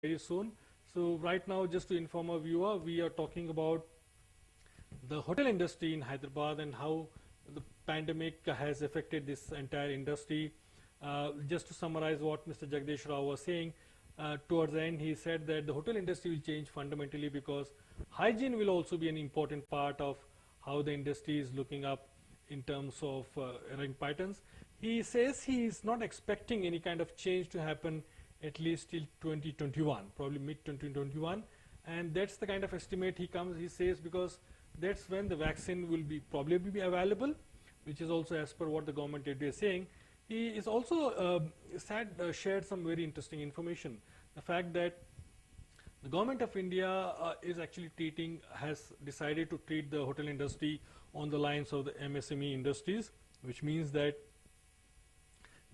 very soon. So right now, just to inform our viewer, we are talking about the hotel industry in Hyderabad and how the pandemic has affected this entire industry. Just to summarize what Mr. Jagdish Rao was saying, towards the end he said that the hotel industry will change fundamentally because hygiene will also be an important part of how the industry is looking up in terms of running patterns. He says he is not expecting any kind of change to happen at least till 2021, probably mid 2021, and that's the kind of estimate he says, because that's when the vaccine will be probably be available, which is also as per what the government is saying. He is also shared some very interesting information. The fact that the government of India is actually has decided to treat the hotel industry on the lines of the MSME industries, which means that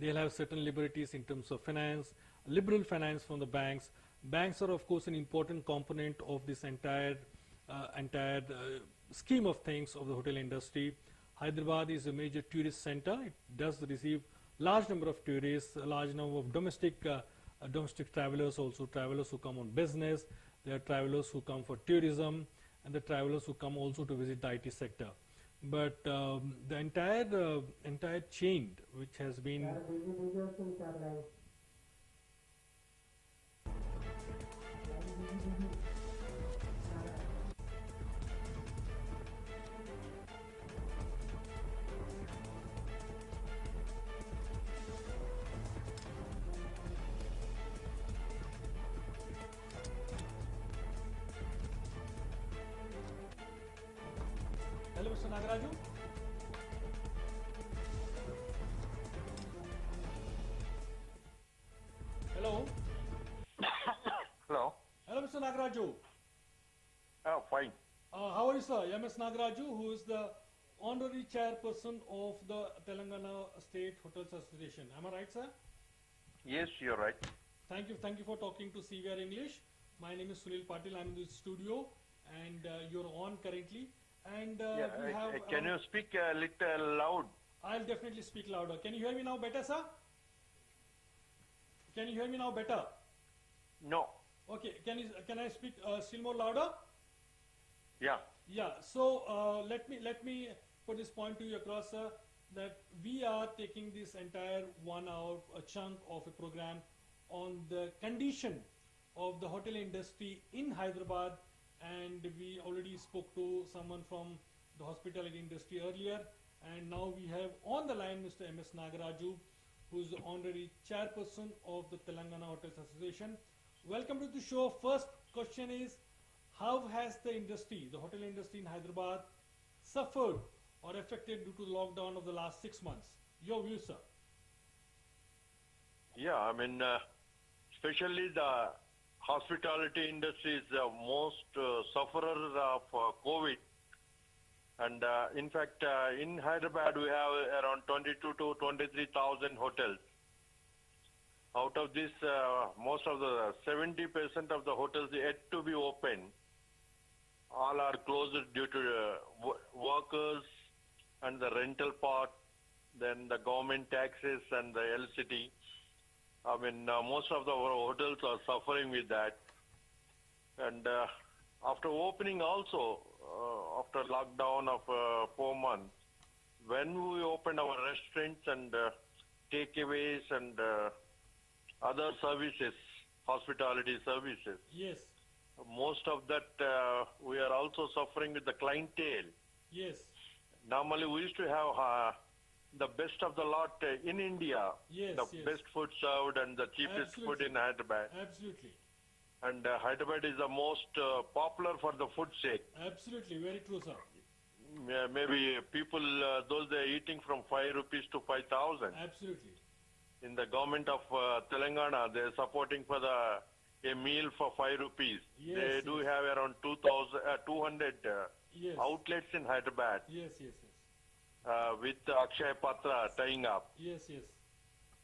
they'll have certain liberties in terms of finance, liberal finance from the banks. Banks are, of course, an important component of this entire scheme of things of the hotel industry. Hyderabad is a major tourist center. It does receive large number of tourists, a large number of domestic travelers, also travelers who come on business. There are travelers who come for tourism, and the travelers who come also to visit the IT sector. But the entire chain, which has been Hello, Mr. Nagaraju. Hello. Hello. Hello, Mr. Nagaraju. Oh, fine. How are you, sir? MS Nagaraju, who is the honorary chairperson of the Telangana State Hotels Association. Am I right, sir? Yes, you're right. Thank you. Thank you for talking to CVR English. My name is Sunil Patil. I'm in the studio, and you're on currently. And we have. Can you speak a little loud? I'll definitely speak louder. Can you hear me now better, sir? Can you hear me now better? No. Okay. Can I speak still more louder? Yeah. Yeah. So let me put this point to you across, sir, that we are taking this entire 1 hour chunk of a program on the condition of the hotel industry in Hyderabad, and we already spoke to someone from the hospitality industry earlier, and now we have on the line Mr. MS Nagaraju, who is the honorary chairperson of the Telangana Hotels Association. Welcome to the show. First question is, how has the industry, the hotel industry in Hyderabad, suffered or affected due to the lockdown of the last 6 months? Your view, sir. Yeah, I mean, especially the hospitality industry is the most sufferer of COVID. And in fact, in Hyderabad, we have around 22 to 23,000 hotels. Out of this, most of the 70% of the hotels yet to be open. All are closed due to workers and the rental part, then the government taxes and the LCT. I mean, most of the hotels are suffering with that. And after opening also, after lockdown of 4 months, when we opened our restaurants and takeaways and other services, hospitality services. Yes. Most of that we are also suffering with the clientele. Yes. Normally we used to have the best of the lot in India. Yes, the best food served and the cheapest food in Hyderabad. Absolutely. And Hyderabad is the most popular for the food sake. Absolutely, very true, sir. Maybe people, those they are eating from 5 rupees to 5,000. Absolutely. In the government of Telangana, they are supporting for a meal for 5 rupees. Yes, they do have around 200 outlets in Hyderabad. Yes, yes, with Akshay Patra tying up. yes. Yes, yes.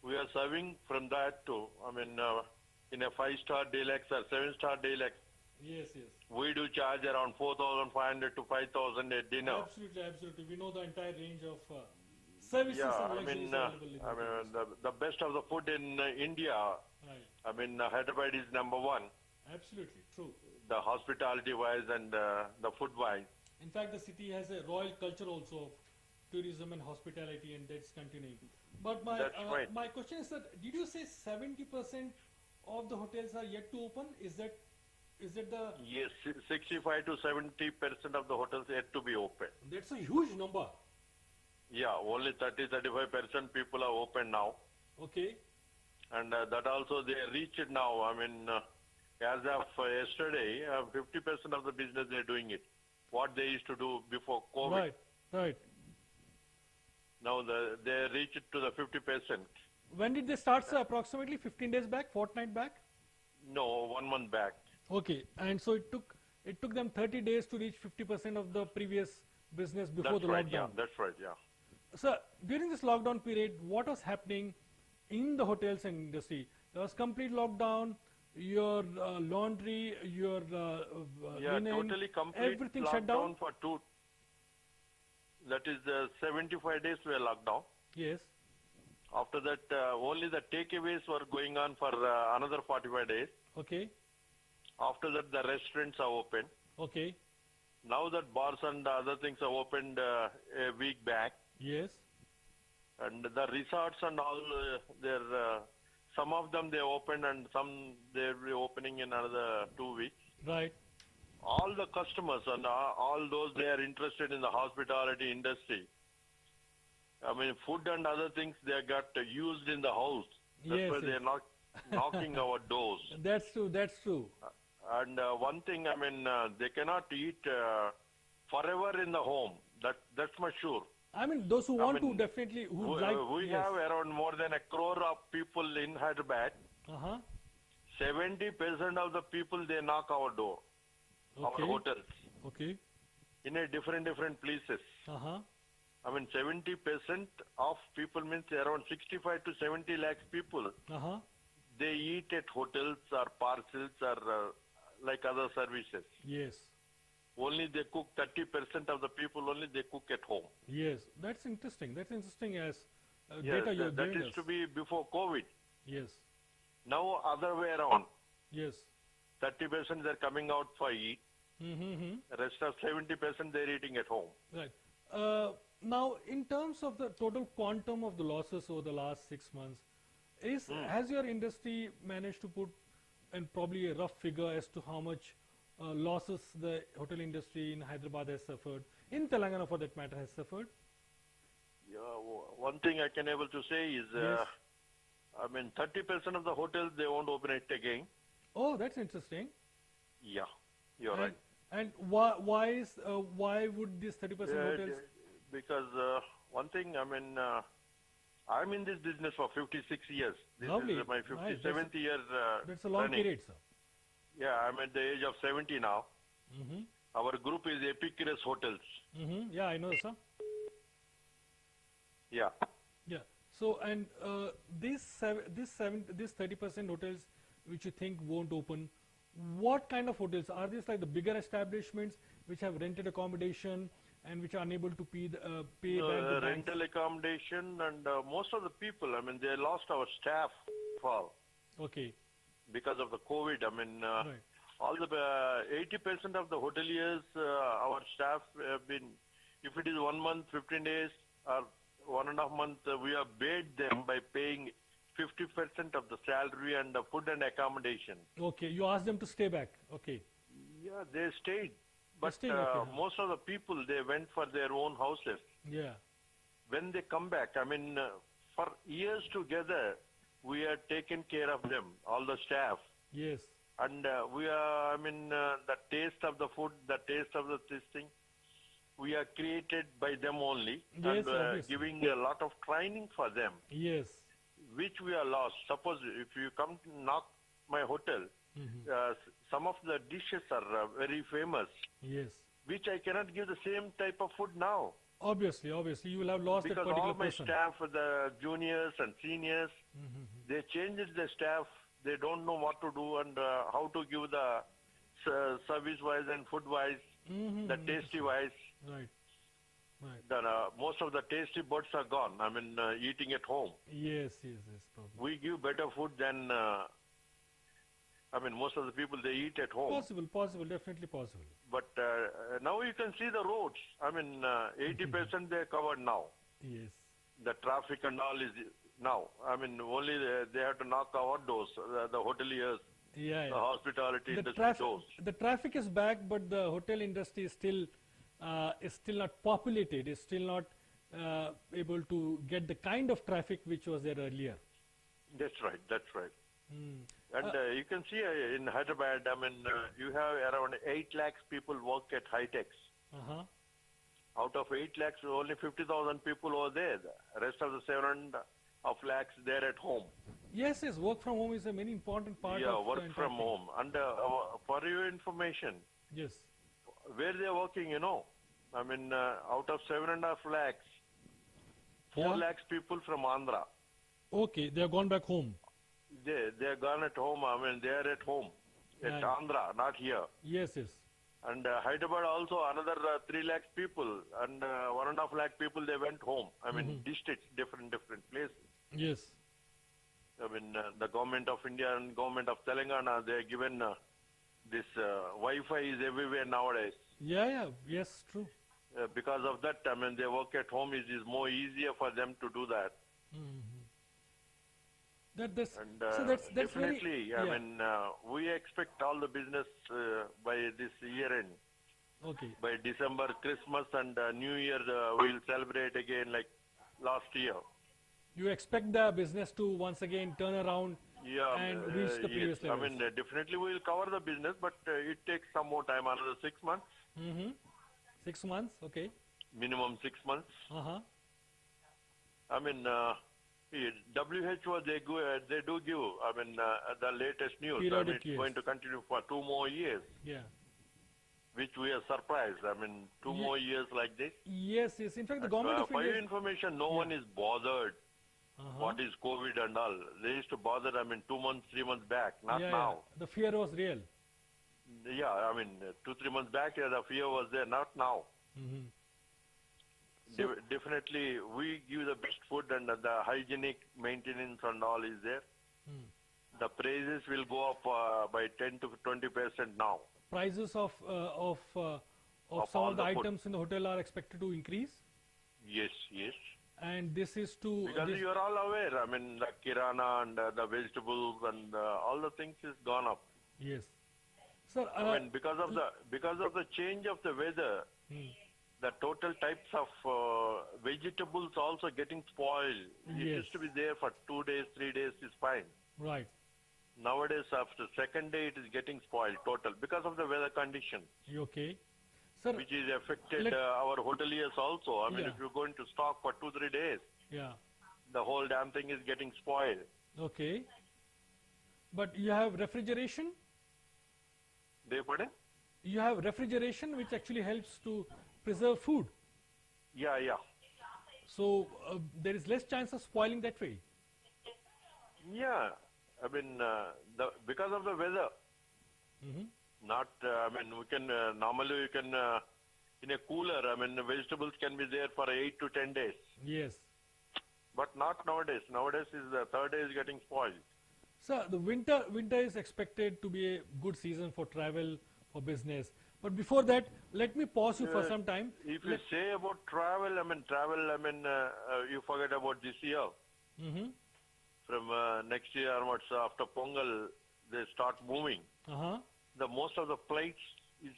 We are serving from that too. I mean, in a 5-star deluxe or 7-star deluxe, Yes, yes. we do charge around 4,500 to 5,000 a dinner. Absolutely, absolutely. We know the entire range of services Yeah, and I luxuries mean, available in the the best of the food in India Right. I mean, Hyderabad is number one, Absolutely true. the hospitality-wise and the food-wise. In fact, the city has a royal culture also of tourism and hospitality, and that's continuing. But my That's right. my question is that did you say 70% of the hotels are yet to open? Is that the Yes, 65 to 70% of the hotels yet to be open. that's a huge number. Yeah, only 30-35% people are open now. Okay. And that also they reach it now. I mean, as of yesterday, 50% of the business they're doing it. What they used to do before COVID. Right. Right. Now they reach it to the 50%. When did they start, sir? Approximately 15 days back, fortnight back. No, 1 month back. Okay. And so it took them 30 days to reach 50% of the previous business before That's the right, lockdown. yeah, that's right, yeah. So during this lockdown period, what was happening in the hotels and industry? There was complete lockdown. Your laundry, your Yeah, linen, totally complete everything shut down. lockdown for that is 75 days were locked down. Yes. After that, only the takeaways were going on for another 45 days. Okay. After that, the restaurants are open. Okay. Now that bars and other things are opened a week back, Yes. and the resorts and all, some of them they open and some they'll be opening in another 2 weeks. Right. All the customers and all those they are interested in the hospitality industry. I mean, food and other things they got used in the house. That's Yes, why yes. they're not knocking our doors. That's true. That's true. And one thing, I mean, they cannot eat forever in the home. That's for sure. I mean, those who want mean, to definitely who would like. We Yes. have around more than 1 crore of people in Hyderabad. 70% of the people they knock our door, Okay. our hotels, Okay. in a different places. I mean, 70% of people means around 65 to 70 lakhs people. They eat at hotels or parcels or like other services. Yes. Only they cook 30% of the people only they cook at home. Yes. That's interesting. That's interesting as Yes, data you're that giving is us. to be before COVID. Yes. Now other way around. Yes. 30% they're coming out for eat. Mm-hmm. Rest of 70% they're eating at home. Right. Now, in terms of the total quantum of the losses over the last 6 months, has your industry managed to put in probably a rough figure as to how much losses the hotel industry in Hyderabad has suffered, in Telangana for that matter has suffered? Yeah, one thing I can able to say is, Yes. I mean, 30% of the hotels they won't open it again. Oh, that's interesting. Yeah, you're right. And why would this 30% hotels? Because one thing, I mean, I'm in this business for 56 years. This Lovely. is my Nice. 57th year That's a long running. period, sir. Yeah, I'm at the age of 70 now. Mm-hmm. Our group is Epicurus Hotels. Mm-hmm. Yeah, I know, sir. Yeah. Yeah. So, and this 30% hotels which you think won't open, what kind of hotels are these? Like the bigger establishments which have rented accommodation and which are unable to pay back the banks? Rental accommodation and most of the people, I mean, they lost our staff for Okay. because of the COVID. I mean, Right. all the 80% of the hoteliers, our staff have been, if it is 1 month, 15 days, or 1.5 months, we have paid them by paying 50% of the salary and the food and accommodation. Okay. You asked them to stay back. Okay. Yeah, they stayed. But stayed, okay. most of the people, they went for their own houses. Yeah. When they come back, I mean, for years together, we have taken care of them, all the staff. Yes. And we are, I mean, the taste of the food, the taste of this thing, we are created by them only. Yes, and obviously. giving a lot of training for them, Yes. which we are lost. Suppose if you come to knock my hotel, some of the dishes are very famous, Yes. which I cannot give the same type of food now. Obviously, you will have lost that Because particular all my person. staff, the juniors and seniors, they changed the staff. They don't know what to do and how to give the service-wise and food-wise, the tasty-wise. Right. Right. Then most of the tasty buds are gone. I mean, eating at home. Yes. Probably. We give better food than I mean, most of the people, they eat at home. Possible, definitely possible. But now you can see the roads. I mean, 80% they're covered now. Yes. The traffic and all is now. I mean, only they have to knock our doors, the hoteliers, Yeah, the yeah. hospitality The industry traffic, doors. the traffic is back, but the hotel industry is still not populated. Is still not able to get the kind of traffic which was there earlier. That's right. That's right. Mm. And you can see in Hyderabad, I mean, you have around 8 lakhs people work at high-techs. Uh-huh. Out of 8 lakhs, only 50,000 people were there. The rest of the 7 of lakhs, they're at home. Yes, yes. Work from home is a very important part Yeah, of the work entire from thing. home. And for your information, Yes. where they're working, you know, I mean, out of 7.5 lakhs, 4 Yeah. lakhs people from Andhra. Okay, they have gone back home. They're gone at home. I mean, they're at home. At Yeah. Andhra, not here. Yes, yes. And Hyderabad also another 3 lakhs people and 1.5 lakh people, they went home. I mean, districts, different places. Yes. I mean, the government of India and government of Telangana, they are given this Wi-Fi is everywhere nowadays. Yeah, yeah. Yes, true. Because of that, I mean, they work at home. It is more easier for them to do that. That's And so that's definitely, very, I yeah. mean, we expect all the business by this year end. Okay. By December, Christmas and New Year, we'll celebrate again like last year. You expect the business to once again turn around Yeah, and reach the previous yes. I levels. mean, definitely we'll cover the business, but it takes some more time, another 6 months, 6 months. Okay. minimum 6 months. Uh-huh. I mean, WHO, they do give, I mean, the latest news. I mean, Periodic, it's yes. going to continue for 2 more years, Yeah. which we are surprised. I mean, 2 more years like this. Yes, yes. In fact, the government of For your India. information, no one is bothered. Uh-huh. What is COVID and all? They used to bother, I mean, 2 months, 3 months back, not Yeah, now. yeah. The fear was real. Yeah, I mean, 2-3 months back, yeah, the fear was there, not now. Definitely, we give the best food and the hygienic maintenance and all is there. The prices will go up by 10 to 20% now. Prices of some all of the the food. items in the hotel are expected to increase, Yes, yes. and this is to Because you are all aware, I mean, the kirana and the vegetables and all the things is gone up. yes, sir. I mean, because of the change of the weather, the total types of vegetables also getting spoiled. It Yes. used to be there for 2 days, 3 days is fine. Right. Nowadays, after second day, it is getting spoiled total because of the weather condition, You okay, sir? which is affected Let- our hoteliers also. I mean, Yeah. if you're going to stock for 2-3 days, Yeah. the whole damn thing is getting spoiled. Okay. But you have refrigeration. They put in? You have refrigeration, which actually helps to preserve food. Yeah, yeah. So there is less chance of spoiling that way. Yeah. I mean, because of the weather. Not, I mean, we can, normally we can, in a cooler, I mean, the vegetables can be there for 8 to 10 days. Yes. But not nowadays. Nowadays is the third day is getting spoiled. So the winter is expected to be a good season for travel, for business. But before that, let me pause you for some time. If you say about travel, you forget about this year. From next year onwards, after Pongal, they start moving. The most of the flights is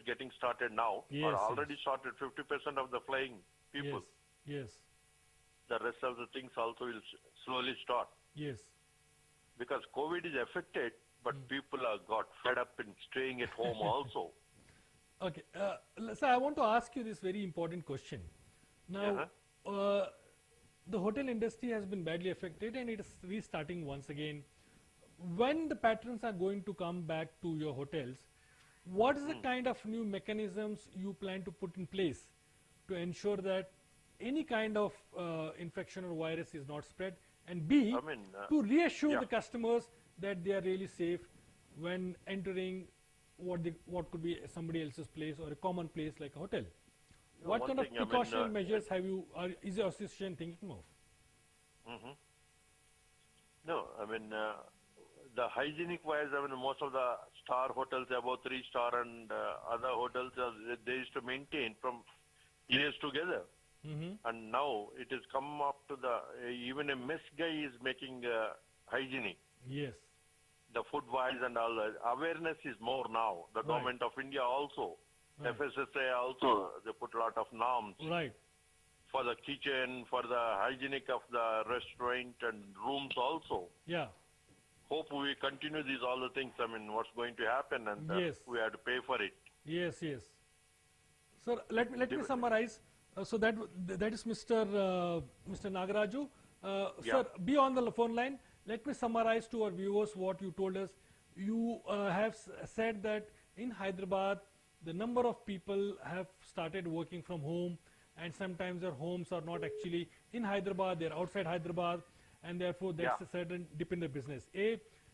getting started now, Yes, or already started. 50% of the flying people. Yes. The rest of the things also will slowly start. Yes. Because COVID is affected, but people are got fed up in staying at home also. Okay. So I want to ask you this very important question. Now, the hotel industry has been badly affected and it is restarting once again. When the patrons are going to come back to your hotels, what is the kind of new mechanisms you plan to put in place to ensure that any kind of infection or virus is not spread, and B, to reassure the customers that they are really safe when entering what could be somebody else's place or a common place like a hotel? What kind of precautionary measures is your association thinking of? No, I mean, the hygienic wise, I mean, most of the star hotels above 3 star and other hotels, they used to maintain from years together. And now it has come up to the, even a mess guy is making hygienic. Yes. The food wise and all, awareness is more now. The government of India also, FSSA also, they put a lot of norms. Right. For the kitchen, for the hygienic of the restaurant and rooms also. Yeah. Hope we continue these all the things. I mean, what's going to happen, and we have to pay for it. Yes, yes. Sir, let me summarize. So that is Mr. Nagaraju. Sir, be on the phone line. Let me summarize to our viewers what you told us. You have said that in Hyderabad, the number of people have started working from home, and sometimes their homes are not actually in Hyderabad, they're outside Hyderabad, and therefore that's a certain dip in the business.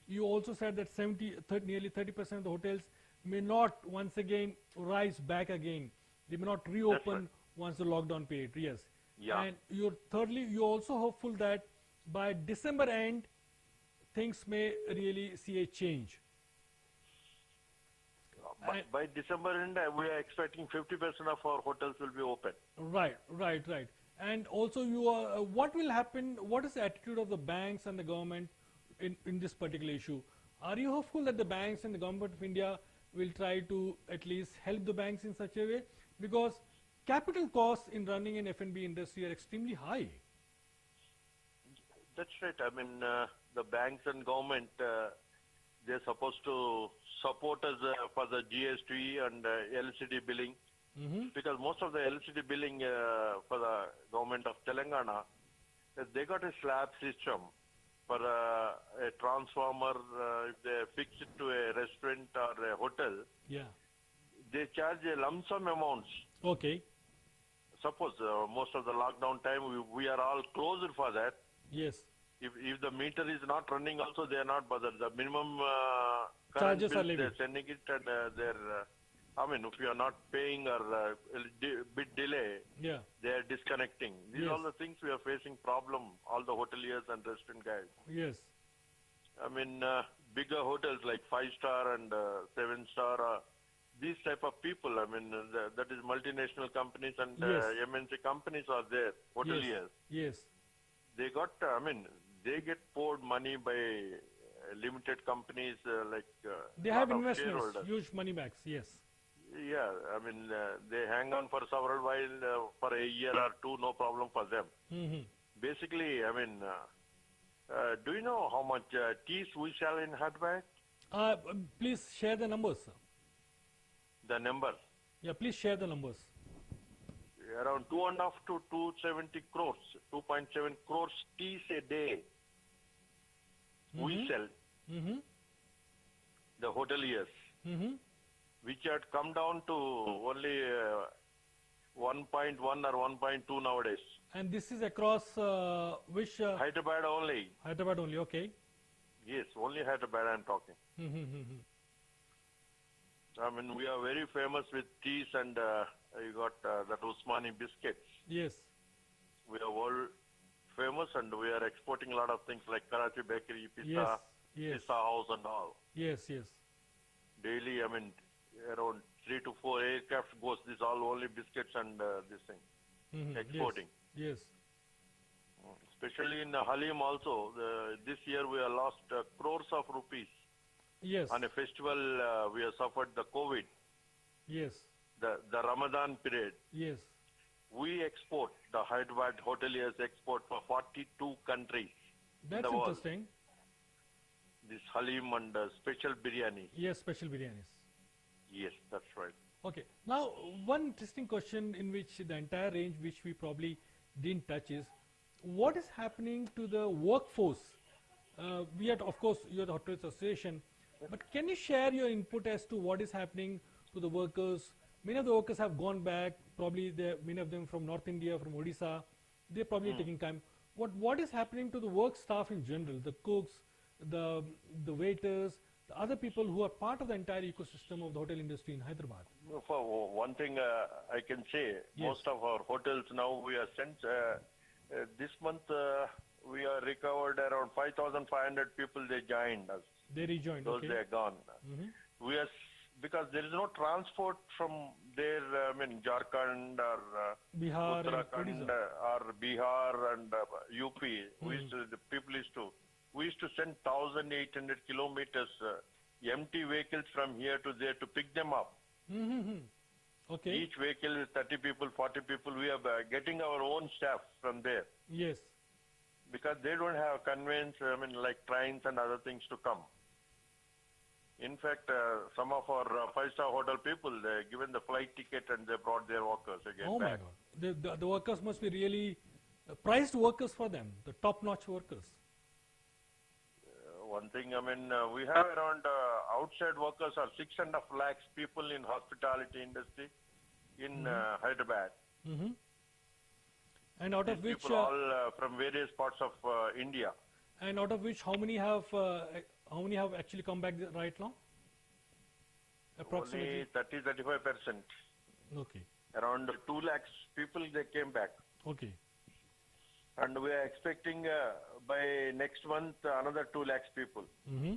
You also said that nearly 30% of the hotels may not once again rise back again. They may not reopen once the lockdown period. Yes. Yeah. And thirdly, you're also hopeful that by December end, things may really see a change. By December end, we are expecting 50% of our hotels will be open. Right. And also, what will happen? What is the attitude of the banks and the government in this particular issue? Are you hopeful that the banks and the government of India will try to at least help the banks in such a way? Because capital costs in running an F&B industry are extremely high. That's right. I mean, the banks and government, they're supposed to support us for the GST and LCD billing. Because most of the LCD billing for the government of Telangana, they got a slab system for a transformer. If they fix it to a restaurant or a hotel, they charge a lump sum amounts. Okay. Suppose most of the lockdown time, we are all closed for that. Yes. If the meter is not running also, they are not bothered. The minimum charges bill, are levied. they're sending it, and I mean, if you are not paying or bit delay, they are disconnecting. These are all the things we are facing problem, all the hoteliers and restaurant guys. Yes. I mean, bigger hotels like 5-star and 7-star, these type of people, I mean, that is multinational companies and MNC companies are there, hoteliers. Yes. They got, I mean, they get poured money by limited companies like they have investments, huge money backs. Yes. Yeah, I mean, they hang on for several while, for a year or two, no problem for them. Basically, I mean, do you know how much teas we sell in Hyderabad? Please share the numbers, sir. The numbers? Yeah, please share the numbers. Around 2.5 to 270 crores, 2.7 crores teas a day we sell. The hoteliers, which had come down to only 1.1 or 1.2 nowadays. And this is across which? Hyderabad only. Hyderabad only, okay. Yes, only Hyderabad I'm talking. I mean, we are very famous with teas and you got that Usmani biscuits. Yes. We are world famous and we are exporting a lot of things like Karachi Bakery, pizza, pizza house and all. Yes. Daily, I mean, around 3 to 4 aircraft goes, this all only biscuits and this thing, exporting. Yes. Especially in Halim also, this year we have lost crores of rupees. Yes. On a festival, we have suffered the COVID. Yes. The Ramadan period. Yes. We export, the Hyderabad hoteliers export for 42 countries. That's interesting. This Halim and special biryani. Yes, special biryanis. Yes, that's right. Okay. Now, one interesting question in which the entire range which we probably didn't touch is, what is happening to the workforce? We are, of course, you are the Hotel Association, but can you share your input as to what is happening to the workers? Many of the workers have gone back, probably many of them from North India, from Odisha. They're probably taking time. What is happening to the work staff in general, the cooks, the waiters, the other people who are part of the entire ecosystem of the hotel industry in Hyderabad? For one thing, I can say, most of our hotels now we are sent, this month we are recovered around 5,500 people, they joined us. They rejoined. Those Okay. they are gone. Mm-hmm. We are because there is no transport from there. I mean Jharkhand or Bihar and Uttarakhand Odisha. or Bihar and UP. We used to send 1,800 kilometers empty vehicles from here to there to pick them up. Mm-hmm. Okay. Each vehicle is 30 people, 40 people. We are getting our own staff from there Yes. because they don't have conveyance, I mean, like trains and other things to come. In fact, some of our five-star hotel people, they given the flight ticket and they brought their workers again Oh my back. God. The workers must be really prized workers for them, the top-notch workers. One thing, I mean, we have around outside workers are 6.5 lakhs people in hospitality industry in Hyderabad. Mm-hmm. And out These of which, people all from various parts of India. how many have actually come back right now? Approximately. Only 30-35%. Okay. Around 2 lakhs people they came back. Okay. And we are expecting by next month another 2 lakhs people. Mm-hmm.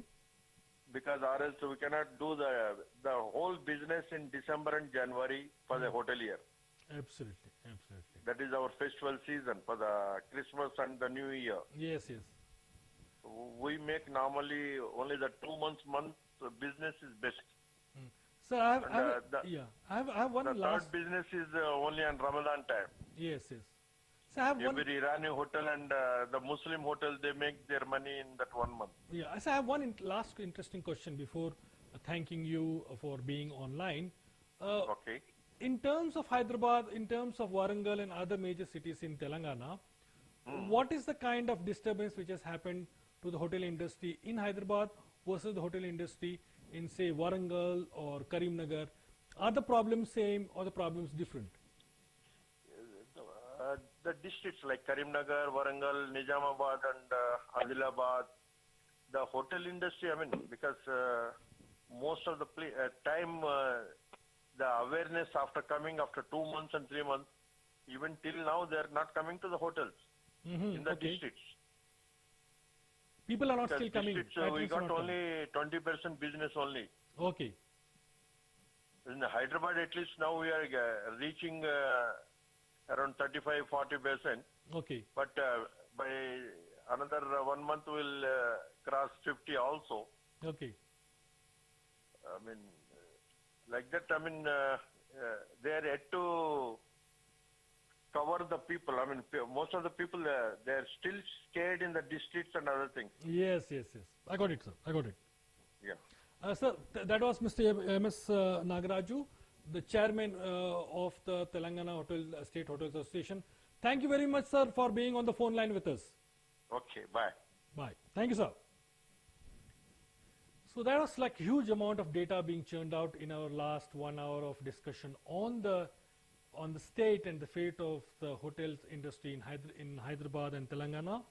Because or else we cannot do the whole business in December and January for the hotelier. Absolutely. Absolutely. That is our festival season for the Christmas and the New Year. Yes. Yes. We make normally only the 2 months business is best. Sir, I have one The last. third business is only on Ramadan time. Yes. Yes. So I have one. Every Irani hotel and the Muslim hotel, they make their money in that 1 month. Yeah. So I have one last interesting question before thanking you for being online. Okay. In terms of Hyderabad, in terms of Warangal and other major cities in Telangana, what is the kind of disturbance which has happened to the hotel industry in Hyderabad versus the hotel industry in, say, Warangal or Karimnagar? Are the problems same or the problems different? The districts like Karimnagar, Warangal, Nizamabad and Adilabad, the hotel industry, I mean, because most of the time the awareness after coming after 2 months and 3 months, even till now they are not coming to the hotels in the districts. People are not Because still coming. districts, we got only 20% business only. Okay. In Hyderabad, at least now we are reaching around 35-40%. Okay. But by another 1 month, we'll cross 50 also. Okay. I mean, like that, I mean, they are yet to cover the people. I mean, most of the people, they are still scared in the districts and other things. Yes. I got it, sir. I got it. Yeah. Sir, that was Mr. M.S. Nagaraju, the chairman of the Telangana State Hotel Association. Thank you very much, sir, for being on the phone line with us. Okay, bye. Bye. Thank you, sir. So there was like huge amount of data being churned out in our last 1 hour of discussion on the state and the fate of the hotels industry in Hyderabad and Telangana.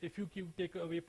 If you take away from